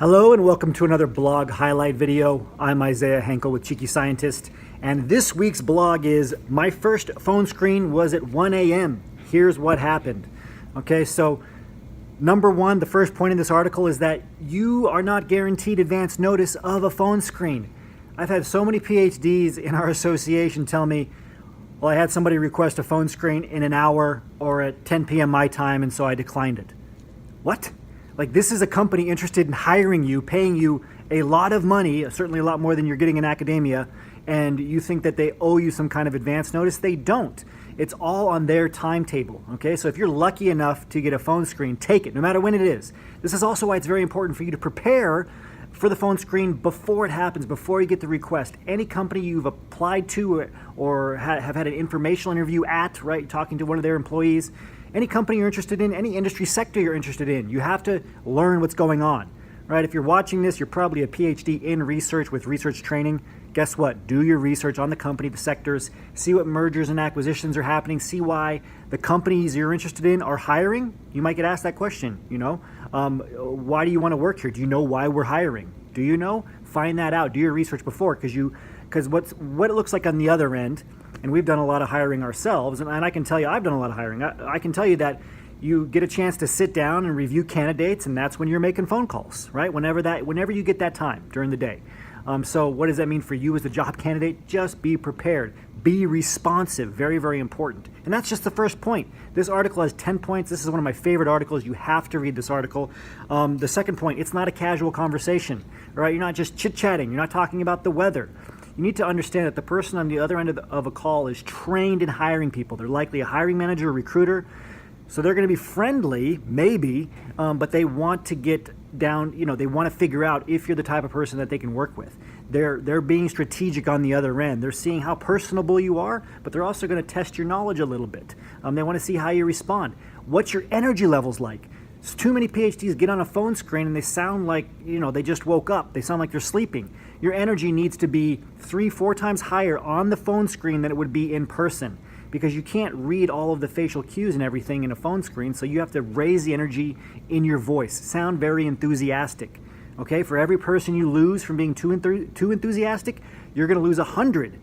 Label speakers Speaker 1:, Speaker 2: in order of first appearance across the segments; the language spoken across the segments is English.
Speaker 1: Hello and welcome to another blog highlight video. I'm Isaiah Henkel with Cheeky Scientist, and this week's blog is my first phone screen was at 1 a.m. Here's what happened. Okay, so number one, the first point in this article is that you are not guaranteed advance notice of a phone screen. I've had so many PhDs in our association tell me, well, I had somebody request a phone screen in an hour or at 10 p.m. my time, and so I declined it. What? Like, this is a company interested in hiring you, paying you a lot of money, certainly a lot more than you're getting in academia, and you think that they owe you some kind of advance notice? They don't. It's all on their timetable, okay? So if you're lucky enough to get a phone screen, take it, no matter when it is. This is also why it's very important for you to prepare for the phone screen before it happens, before you get the request. Any company you've applied to or have had an informational interview at, right, talking to one of their employees, any company you're interested in, any industry sector you're interested in, you have to learn what's going on, right? If you're watching this, you're probably a PhD in research with research training. Guess what? Do your research on the company, the sectors, see what mergers and acquisitions are happening, see why the companies you're interested in are hiring. You might get asked that question, why do you want to work here? Do you know why we're hiring? Do you know? Find that out. Do your research before, because what it looks like on the other end, and we've done a lot of hiring ourselves, and I can tell you I've done a lot of hiring. I can tell you that you get a chance to sit down and review candidates, and that's when you're making phone calls, right? Whenever you get that time during the day. So what does that mean for you as a job candidate? Just be prepared. Be responsive. Very, very important. And that's just the first point. This article has 10 points. This is one of my favorite articles. You have to read this article. The second point, it's not a casual conversation, right? You're not just chit-chatting. You're not talking about the weather. You need to understand that the person on the other end of a call is trained in hiring people. They're likely a hiring manager or recruiter. So they're going to be friendly, maybe, but they want to get down, they want to figure out if you're the type of person that they can work with. They're being strategic on the other end. They're seeing how personable you are, but they're also going to test your knowledge a little bit. They want to see how you respond. What's your energy levels like? Too many PhDs get on a phone screen and they sound like, they just woke up. They sound like they're sleeping. Your energy needs to be 3-4 times higher on the phone screen than it would be in person, because you can't read all of the facial cues and everything in a phone screen, so you have to raise the energy in your voice. Sound very enthusiastic, okay? For every person you lose from being too enthusiastic, you're going to lose 100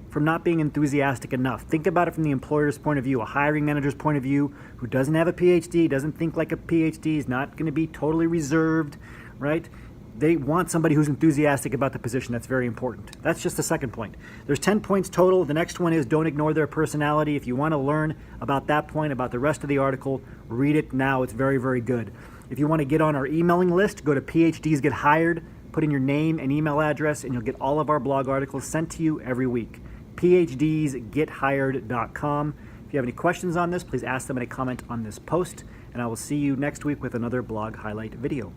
Speaker 1: from not being enthusiastic enough. Think about it from the employer's point of view, a hiring manager's point of view, who doesn't have a PhD, doesn't think like a PhD, is not going to be totally reserved, right? They want somebody who's enthusiastic about the position. That's very important. That's just the second point. There's 10 points total. The next one is don't ignore their personality. If you want to learn about that point, about the rest of the article, read it now. It's very, very good. If you want to get on our emailing list, go to PhDs Get Hired, put in your name and email address, and you'll get all of our blog articles sent to you every week. PhDsGetHired.com. If you have any questions on this, please ask them in a comment on this post, and I will see you next week with another blog highlight video.